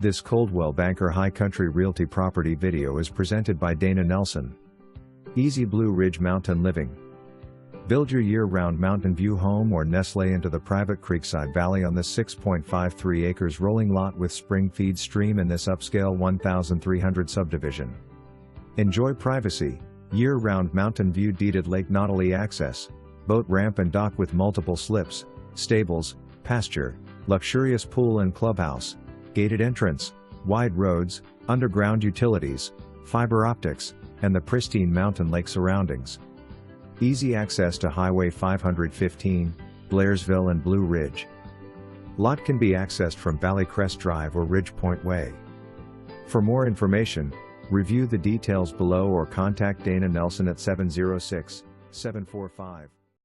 This Coldwell Banker High Country Realty property video is presented by Dana Nelson. Easy Blue Ridge Mountain Living. Build your year-round mountain view home or nestle into the private creekside valley on this 6.53 acres rolling lot with spring feed stream in this upscale 1,300 subdivision. Enjoy privacy, year-round mountain view, deeded lake Nottely access, boat ramp and dock with multiple slips, stables, pasture, luxurious pool and clubhouse, gated entrance, wide roads, underground utilities, fiber optics, and the pristine mountain lake surroundings. Easy access to Highway 515, Blairsville and Blue Ridge. Lot can be accessed from Valley Crest Drive or Ridge Pointe Way. For more information, review the details below or contact Dana Nelson at 706-745